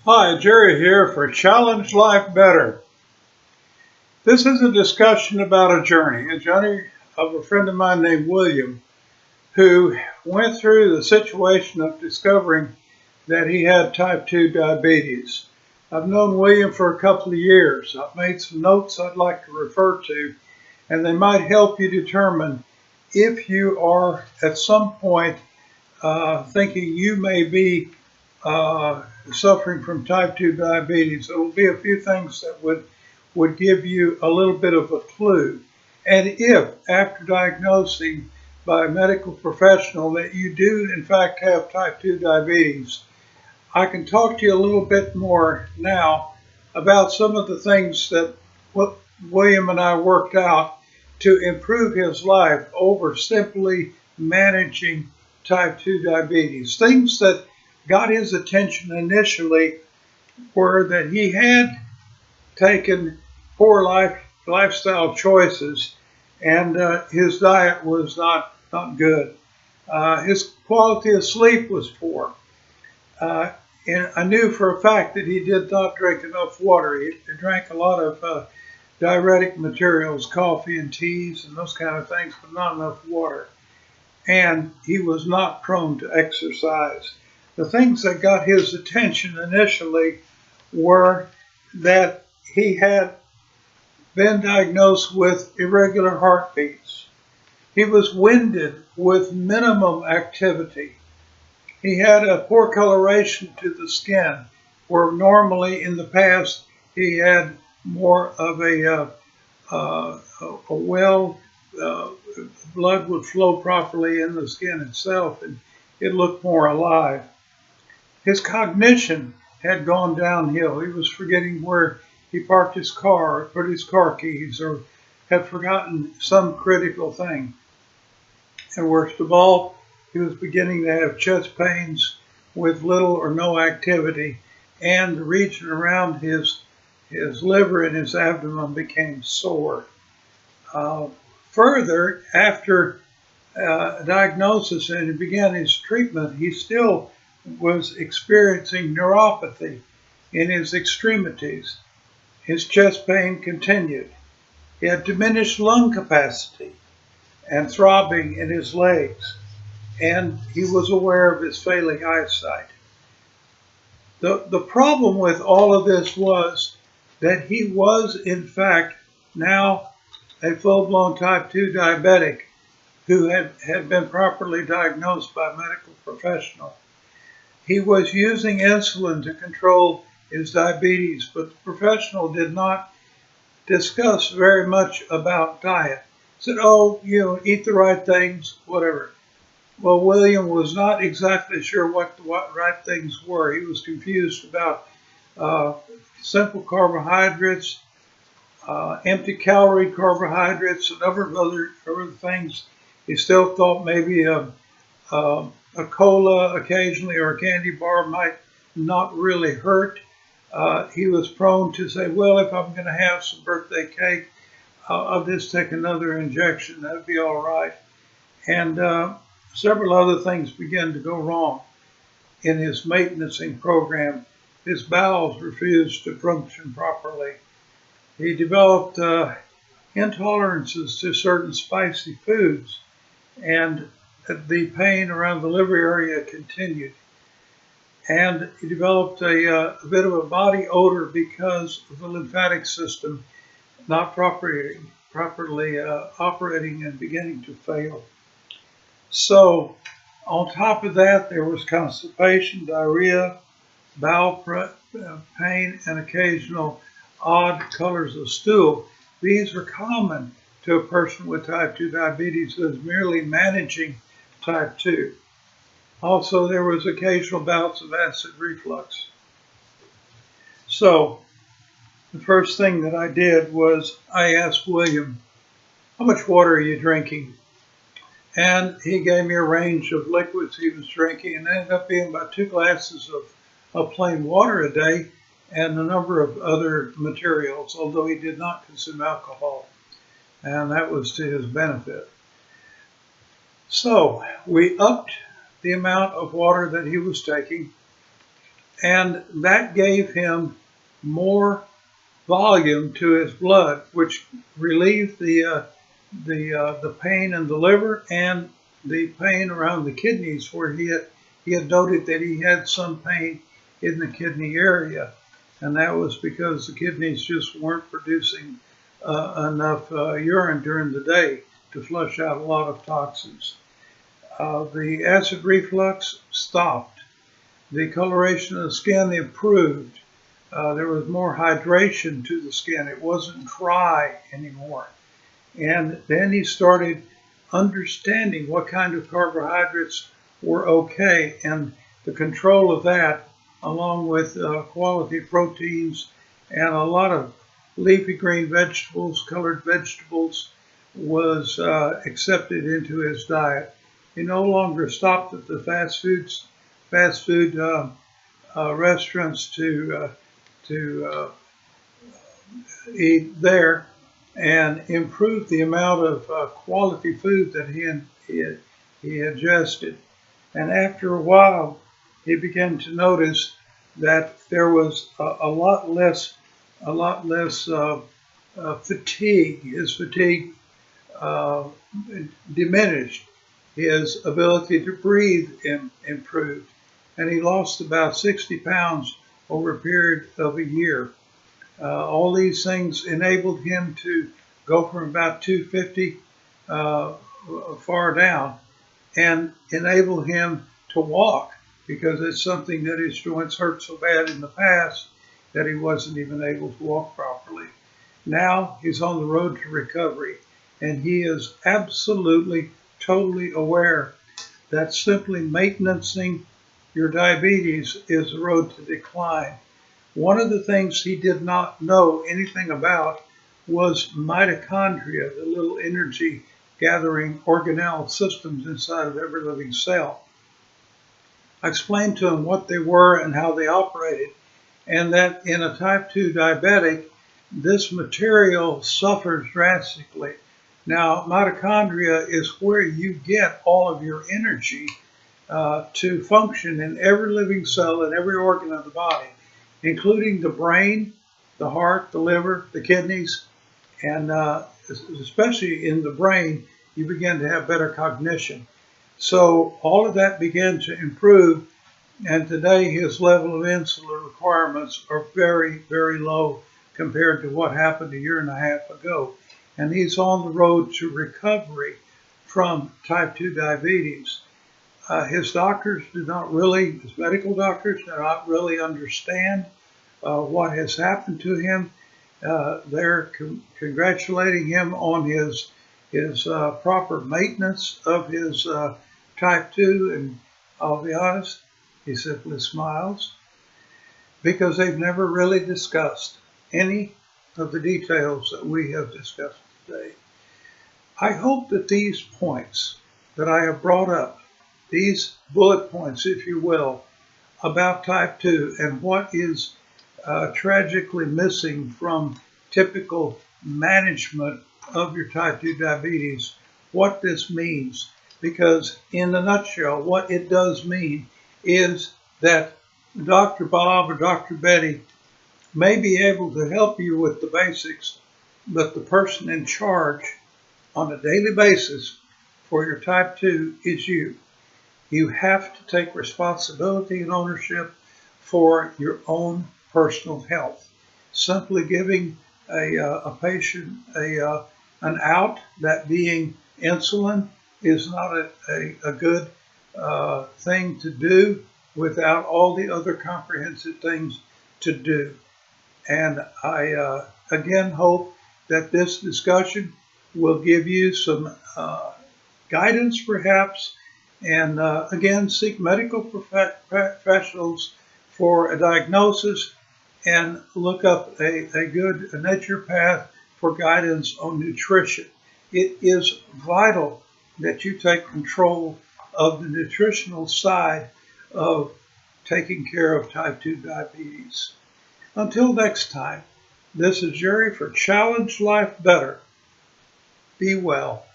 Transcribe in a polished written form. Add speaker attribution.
Speaker 1: Hi, Jerry here for Challenge Life Better. This is a discussion about a journey of a friend of mine named William, who went through the situation of discovering that he had type 2 diabetes. I've known William for a couple of years. I've made some notes I'd like to refer to, and they might help you determine if you are at some point thinking you may be suffering from type 2 diabetes. There will be a few things that would give you a little bit of a clue. And if, after diagnosing by a medical professional, that you do in fact have type 2 diabetes, I can talk to you a little bit more now about some of the things that William and I worked out to improve his life over simply managing type 2 diabetes. Things that got his attention initially were that he had taken poor lifestyle choices, and his diet was not good. His quality of sleep was poor. And I knew for a fact that he did not drink enough water. He drank a lot of diuretic materials, coffee and teas and those kind of things, but not enough water. And he was not prone to exercise. The things that got his attention initially were that he had been diagnosed with irregular heartbeats. He was winded with minimum activity. He had a poor coloration to the skin, where normally in the past he had more of blood would flow properly in the skin itself, and it looked more alive. His cognition had gone downhill. He was forgetting where he parked his car, or put his car keys, or had forgotten some critical thing. And worst of all, he was beginning to have chest pains with little or no activity, and the region around his liver and his abdomen became sore. Further, after diagnosis and he began his treatment, he still was experiencing neuropathy in his extremities. His chest pain continued. He had diminished lung capacity and throbbing in his legs, and he was aware of his failing eyesight. The problem with all of this was that he was, in fact, now a full-blown type 2 diabetic who had been properly diagnosed by a medical professional. He was using insulin to control his diabetes, but the professional did not discuss very much about diet. Said, oh, eat the right things, whatever. Well, William was not exactly sure what right things were. He was confused about simple carbohydrates, empty calorie carbohydrates, a number of other things. He still thought maybe a cola occasionally or a candy bar might not really hurt. He was prone to say, well, if I'm going to have some birthday cake, I'll just take another injection. That'd be all right. And several other things began to go wrong in his maintenancing program. His bowels refused to function properly. He developed intolerances to certain spicy foods, and the pain around the liver area continued. And he developed a bit of a body odor because of the lymphatic system not properly operating and beginning to fail. So on top of that, there was constipation, diarrhea, bowel pain, and occasional odd colors of stool. These are common to a person with type 2 diabetes who is merely managing type 2. Also, there was occasional bouts of acid reflux. So the first thing that I did was I asked William, how much water are you drinking? And he gave me a range of liquids he was drinking, and it ended up being about 2 glasses of plain water a day and a number of other materials, although he did not consume alcohol, and that was to his benefit. So we upped the amount of water that he was taking, and that gave him more volume to his blood, which relieved the pain in the liver and the pain around the kidneys, where he had noted that he had some pain in the kidney area, and that was because the kidneys just weren't producing enough urine during the day to flush out a lot of toxins. The acid reflux stopped. The coloration of the skin improved. There was more hydration to the skin. It wasn't dry anymore. And then he started understanding what kind of carbohydrates were okay, and the control of that, along with quality proteins and a lot of leafy green vegetables, colored vegetables, was accepted into his diet. He no longer stopped at the fast food restaurants to eat there, and improved the amount of quality food that he ingested. And after a while, he began to notice that there was a lot less fatigue. His fatigue diminished. His ability to breathe improved, and he lost about 60 pounds over a period of a year. All these things enabled him to go from about 250 far down, and enable him to walk, because it's something that his joints hurt so bad in the past that he wasn't even able to walk properly. Now he's on the road to recovery, and he is absolutely, totally aware that simply maintaining your diabetes is the road to decline. One of the things he did not know anything about was mitochondria, the little energy gathering organelle systems inside of every living cell. I explained to him what they were and how they operated, and that in a type 2 diabetic, this material suffers drastically. Now, mitochondria is where you get all of your energy to function in every living cell and every organ of the body, including the brain, the heart, the liver, the kidneys, and especially in the brain, you begin to have better cognition. So all of that began to improve, and today his level of insulin requirements are very, very low compared to what happened a year and a half ago. And he's on the road to recovery from type 2 diabetes. His doctors do not really, his medical doctors do not really understand what has happened to him. They're congratulating him on his proper maintenance of his type 2, and I'll be honest, he simply smiles, because they've never really discussed any of the details that we have discussed today. I hope that these points that I have brought up, these bullet points, if you will, about type 2 and what is tragically missing from typical management of your type 2 diabetes, what this means. Because in a nutshell, what it does mean is that Dr. Bob or Dr. Betty may be able to help you with the basics, but the person in charge on a daily basis for your type 2 is you. You have to take responsibility and ownership for your own personal health. Simply giving a patient an out, that being insulin, is not a good thing to do without all the other comprehensive things to do. And I again hope that this discussion will give you some guidance perhaps, and again, seek medical professionals for a diagnosis, and look up a good naturopath for guidance on nutrition. It is vital that you take control of the nutritional side of taking care of type 2 diabetes. Until next time, this is Jerry for Challenge Life Better. Be well.